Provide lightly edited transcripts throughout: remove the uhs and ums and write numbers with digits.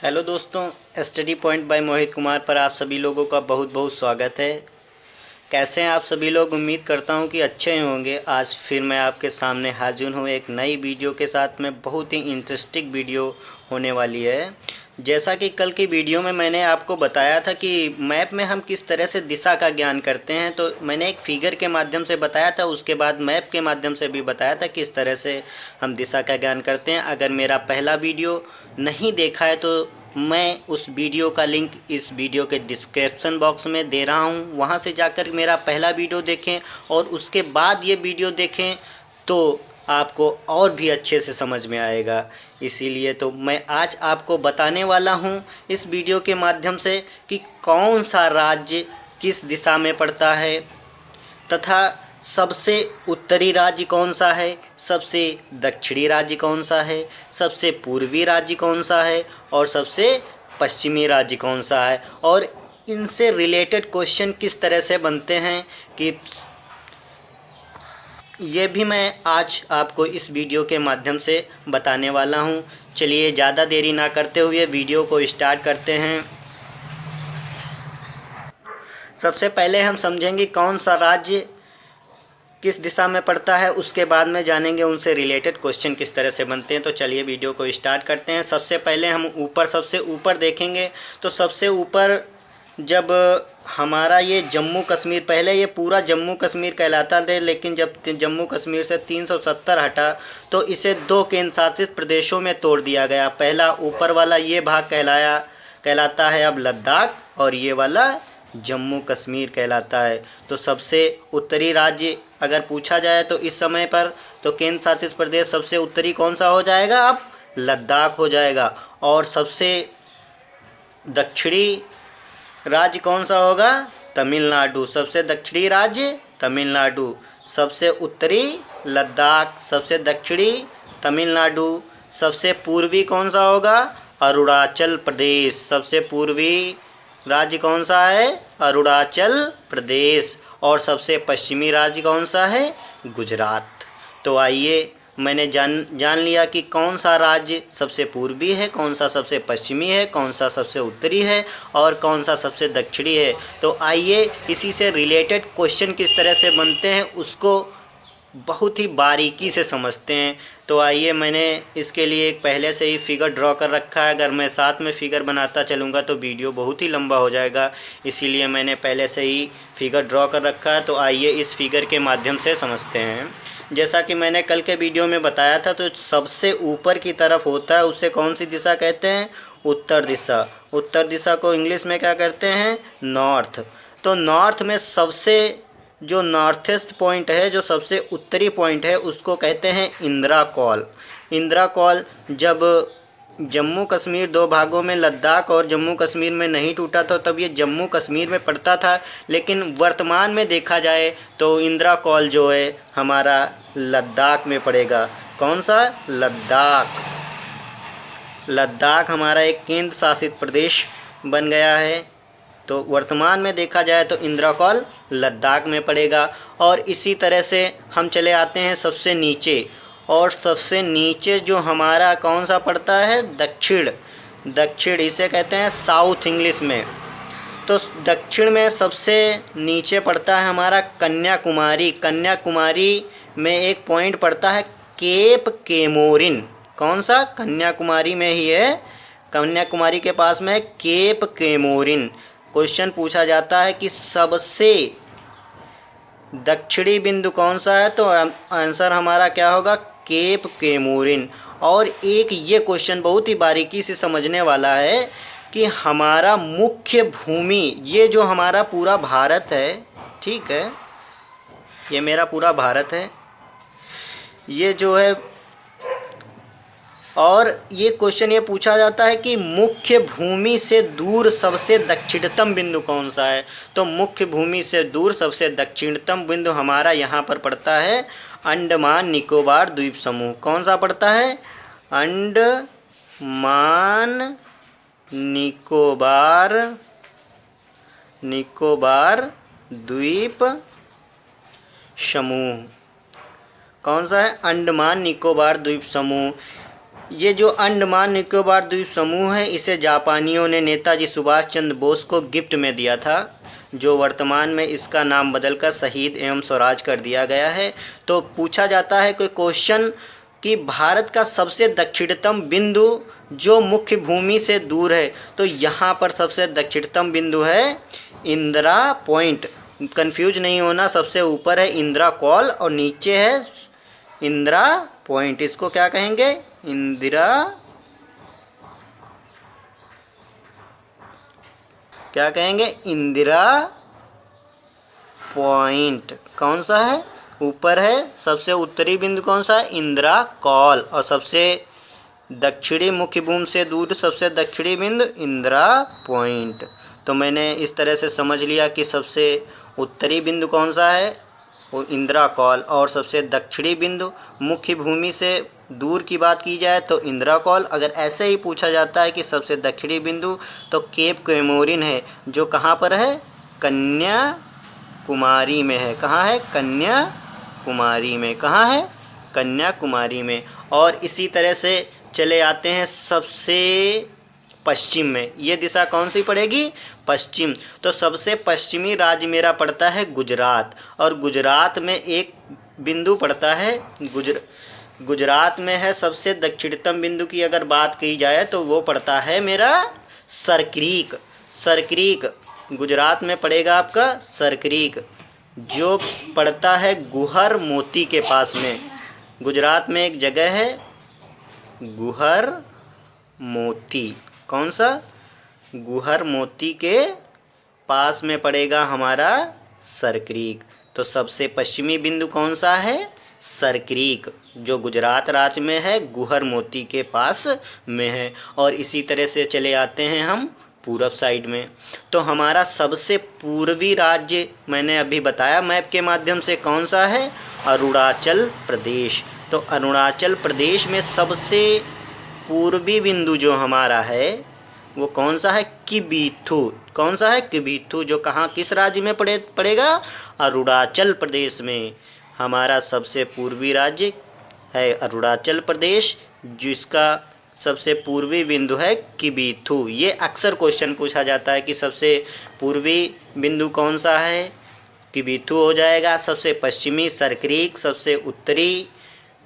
Hello दोस्तों, study point by Mohit Kumar पर आप सभी लोगों का बहुत बहुत स्वागत है। कैसे हैं आप सभी लोग? उम्मीद करता हूं कि अच्छे ही होंगे। आज फिर मैं आपके सामने हाजिर हूं एक नई वीडियो के साथ में। बहुत ही इंटरेस्टिंग वीडियो होने वाली है। जैसा कि कल की वीडियो में मैंने आपको बताया था कि मैप में हम किस तरह से दिशा का ज्ञान करते हैं, तो मैंने एक फिगर के माध्यम से बताया था। उसके बाद मैप के माध्यम से भी बताया था किस तरह से हम दिशा का ज्ञान करते हैं। अगर मेरा पहला वीडियो नहीं देखा है तो मैं उस वीडियो का लिंक इस वीडियो के डिस्क्रिप्शन बॉक्स में दे रहा हूं, वहां से जाकर मेरा पहला वीडियो देखें और उसके बाद ये वीडियो देखें तो आपको और भी अच्छे से समझ में आएगा। इसीलिए तो मैं आज आपको बताने वाला हूं इस वीडियो के माध्यम से कि कौन सा राज्य किस दिशा में पड़ता है तथा सबसे उत्तरी राज्य कौन सा है, सबसे दक्षिणी राज्य कौन सा है, सबसे पूर्वी राज्य कौन सा है और सबसे पश्चिमी राज्य कौन सा है, और इनसे रिलेटेड क्वेश्चन किस तरह से बनते हैं कि ये भी मैं आज आपको इस वीडियो के माध्यम से बताने वाला हूं। चलिए ज़्यादा देरी ना करते हुए वीडियो को स्टार्ट करते हैं। सबसे पहले हम समझेंगे कौन सा राज्य किस दिशा में पड़ता है, उसके बाद में जानेंगे उनसे रिलेटेड क्वेश्चन किस तरह से बनते हैं। तो चलिए वीडियो को स्टार्ट करते हैं। सबसे पहले हम सबसे ऊपर देखेंगे तो सबसे ऊपर जब हमारा ये जम्मू कश्मीर, पहले ये पूरा जम्मू कश्मीर कहलाता था, लेकिन जब जम्मू कश्मीर से 370 हटा तो इसे दो केंद्र शासित प्रदेशों में तोड़ दिया गया। पहला ऊपर वाला ये भाग कहलाता है अब लद्दाख, और ये वाला जम्मू कश्मीर कहलाता है। तो सबसे उत्तरी राज्य अगर पूछा जाए तो इस समय पर तो केंद्र शासित प्रदेश सबसे उत्तरी कौन सा हो जाएगा? अब लद्दाख हो जाएगा। और सबसे दक्षिणी राज्य कौन सा होगा? तमिलनाडु। सबसे दक्षिणी राज्य तमिलनाडु, सबसे उत्तरी लद्दाख, सबसे दक्षिणी तमिलनाडु। सबसे पूर्वी कौन सा होगा? अरुणाचल प्रदेश। सबसे पूर्वी राज्य कौन सा है? अरुणाचल प्रदेश। और सबसे पश्चिमी राज्य कौन सा है? गुजरात। तो आइए, मैंने जान लिया कि कौन सा राज्य सबसे पूर्वी है, कौन सा सबसे पश्चिमी है, कौन सा सबसे उत्तरी है और कौन सा सबसे दक्षिणी है। तो आइए इसी से रिलेटेड क्वेश्चन किस तरह से बनते हैं उसको बहुत ही बारीकी से समझते हैं। तो आइए, मैंने इसके लिए एक पहले से ही फिगर ड्रॉ कर रखा है। अगर मैं साथ में फिगर बनाता चलूँगा तो वीडियो बहुत ही लंबा हो जाएगा, इसीलिए मैंने पहले से ही फिगर ड्रॉ कर रखा है। तो आइए इस फिगर के माध्यम से समझते हैं। जैसा कि मैंने कल के वीडियो में बताया था, तो सबसे ऊपर की तरफ होता है उसे कौन सी दिशा कहते हैं? उत्तर दिशा। उत्तर दिशा को इंग्लिश में क्या कहते हैं? नॉर्थ। तो नॉर्थ में सबसे जो नॉर्थेस्ट पॉइंट है, जो सबसे उत्तरी पॉइंट है, उसको कहते हैं इंदिरा कॉल। इंदिरा कॉल जब जम्मू कश्मीर दो भागों में, लद्दाख और जम्मू कश्मीर में नहीं टूटा था, तब ये जम्मू कश्मीर में पड़ता था। लेकिन वर्तमान में देखा जाए तो इंदिरा कॉल जो है हमारा लद्दाख में पड़ेगा। कौन सा? लद्दाख। लद्दाख हमारा एक केंद्र शासित प्रदेश बन गया है। तो वर्तमान में देखा जाए तो इंदिरा कॉल लद्दाख में पड़ेगा। और इसी तरह से हम चले आते हैं सबसे नीचे, और सबसे नीचे जो हमारा कौन सा पड़ता है? दक्षिण। दक्षिण इसे कहते हैं साउथ इंग्लिश में। तो दक्षिण में सबसे नीचे पड़ता है हमारा कन्याकुमारी। कन्याकुमारी में एक पॉइंट पड़ता है केप केमोरिन। कौन सा? कन्याकुमारी में ही है। कन्याकुमारी के पास में केप केमोरिन। क्वेश्चन पूछा जाता है कि सबसे दक्षिणी बिंदु कौन सा है, तो आंसर हमारा क्या होगा? Cap Comorin. और एक ये क्वेश्चन बहुत ही बारीकी से समझने वाला है कि हमारा मुख्य भूमि, ये जो हमारा पूरा भारत है, ठीक है, ये मेरा पूरा भारत है, ये जो है, और ये क्वेश्चन ये पूछा जाता है कि मुख्य भूमि से दूर सबसे दक्षिणतम बिंदु कौन सा है। तो मुख्य भूमि से दूर सबसे दक्षिणतम बिंदु हमारा यहाँ पर पड़ता है अंडमान निकोबार द्वीप समूह। कौन सा पड़ता है? अंडमान निकोबार द्वीप समूह। कौन सा है? अंडमान निकोबार द्वीप समूह। ये जो अंडमान निकोबार द्वीप समूह है इसे जापानियों ने नेताजी सुभाष चंद्र बोस को गिफ्ट में दिया था, जो वर्तमान में इसका नाम बदलकर शहीद एवं स्वराज कर दिया गया है। तो पूछा जाता है कोई क्वेश्चन कि भारत का सबसे दक्षिणतम बिंदु जो मुख्य भूमि से दूर है, तो यहाँ पर सबसे दक्षिणतम बिंदु है इंदिरा पॉइंट। कंफ्यूज नहीं होना, सबसे ऊपर है इंदिरा कॉल और नीचे है इंदिरा पॉइंट। इसको क्या कहेंगे? इंदिरा, क्या कहेंगे? इंदिरा पॉइंट। कौन सा है? ऊपर है। सबसे उत्तरी बिंदु कौन सा है? इंदिरा कॉल। और सबसे दक्षिणी मुख्य भूमि से दूर सबसे दक्षिणी बिंदु इंदिरा पॉइंट। तो मैंने इस तरह से समझ लिया कि सबसे उत्तरी बिंदु कौन सा है? वो इंदिरा कॉल। और सबसे दक्षिणी बिंदु मुख्य भूमि से दूर की बात की जाए तो इंदिरा कॉल। अगर ऐसे ही पूछा जाता है कि सबसे दक्षिणी बिंदु, तो केप कैमोरिन है, जो कहाँ पर है? कन्याकुमारी में है। कहाँ है? कन्याकुमारी में। कहाँ है? कन्याकुमारी में। और इसी तरह से चले आते हैं सबसे पश्चिम में। ये दिशा कौन सी पड़ेगी? पश्चिम। तो सबसे पश्चिमी राज्य मेरा पड़ता है गुजरात। और गुजरात में एक बिंदु पड़ता है गुजरात में है सबसे दक्षिणतम बिंदु की अगर बात की जाए तो वो पड़ता है मेरा सरक्रीक। सरक्रीक गुजरात में पड़ेगा आपका सरक्रीक, जो पड़ता है गुहर मोती के पास में। गुजरात में एक जगह है गुहर मोती। कौन सा? गुहर मोती के पास में पड़ेगा हमारा सरक्रीक। तो सबसे पश्चिमी बिंदु कौन सा है? सरक्रीक, जो गुजरात राज्य में है, गुहर मोती के पास में है। और इसी तरह से चले आते हैं हम पूरब साइड में। तो हमारा सबसे पूर्वी राज्य मैंने अभी बताया मैप के माध्यम से, कौन सा है? अरुणाचल प्रदेश। तो अरुणाचल प्रदेश में सबसे पूर्वी बिंदु जो हमारा है वो कौन सा है? किबिथु। कौन सा है? किबिथु, जो कहाँ किस राज्य में पड़ेगा? अरुणाचल प्रदेश में। हमारा सबसे पूर्वी राज्य है अरुणाचल प्रदेश, जिसका सबसे पूर्वी बिंदु है किबिथु। ये अक्सर क्वेश्चन पूछा जाता है कि सबसे पूर्वी बिंदु कौन सा है? किबिथु हो जाएगा। सबसे पश्चिमी सरक्रीक, सबसे उत्तरी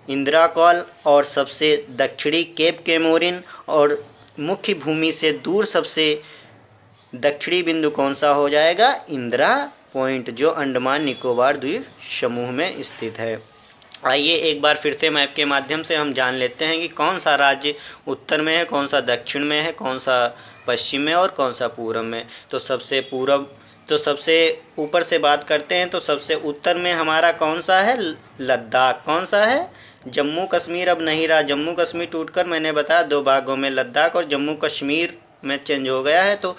इंदिरा कॉल और सबसे दक्षिणी केप कैमोरिन। और मुख्य भूमि से दूर सबसे दक्षिणी बिंदु कौन सा हो जाएगा? इंदिरा पॉइंट, जो अंडमान निकोबार द्वीप समूह में स्थित है। आइए एक बार फिर से मैप के माध्यम से हम जान लेते हैं कि कौन सा राज्य उत्तर में है, कौन सा दक्षिण में है, कौन सा पश्चिम में और कौन सा पूर्व में। तो सबसे ऊपर से बात करते हैं तो सबसे उत्तर में हमारा कौन सा है? लद्दाख। कौन सा है? जम्मू कश्मीर अब नहीं रहा। जम्मू कश्मीर टूटकर मैंने बताया दो भागों में, लद्दाख और जम्मू कश्मीर में चेंज हो गया है। तो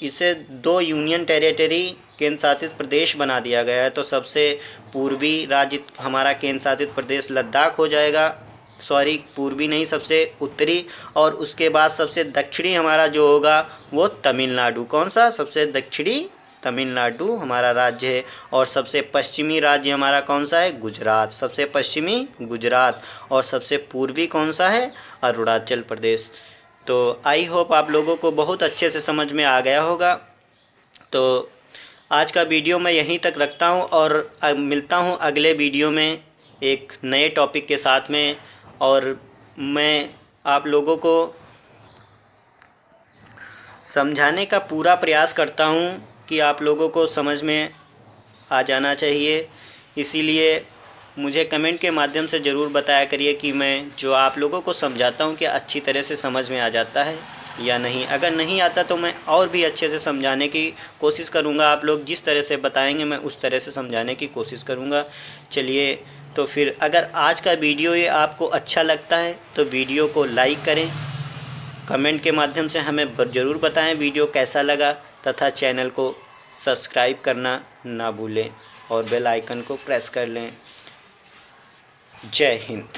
इसे दो यूनियन टेरिटरी केंद्र शासित प्रदेश बना दिया गया है। तो सबसे पूर्वी राज्य हमारा केंद्र शासित प्रदेश लद्दाख हो जाएगा। सॉरी, पूर्वी नहीं, सबसे उत्तरी। और उसके बाद सबसे दक्षिणी हमारा जो होगा वो तमिलनाडु। कौन सा? सबसे दक्षिणी तमिलनाडु हमारा राज्य है। और सबसे पश्चिमी राज्य हमारा कौन सा है? गुजरात। सबसे पश्चिमी गुजरात। और सबसे पूर्वी कौन सा है? अरुणाचल प्रदेश। तो आई होप आप लोगों को बहुत अच्छे से समझ में आ गया होगा। तो आज का वीडियो मैं यहीं तक रखता हूँ और मिलता हूँ अगले वीडियो में एक नए टॉपिक के साथ में। और मैं आप लोगों को समझाने का पूरा प्रयास करता हूँ कि आप लोगों को समझ में आ जाना चाहिए। इसीलिए मुझे कमेंट के माध्यम से ज़रूर बताया करिए कि मैं जो आप लोगों को समझाता हूँ कि अच्छी तरह से समझ में आ जाता है या नहीं। अगर नहीं आता तो मैं और भी अच्छे से समझाने की कोशिश करूँगा। आप लोग जिस तरह से बताएंगे मैं उस तरह से समझाने की कोशिश करूँगा। चलिए, तो फिर अगर आज का वीडियो ये आपको अच्छा लगता है तो वीडियो को लाइक करें, कमेंट के माध्यम से हमें ज़रूर बताएं वीडियो कैसा लगा, तथा चैनल को सब्सक्राइब करना ना भूलें और बेल आइकन को प्रेस कर लें। जय हिंद।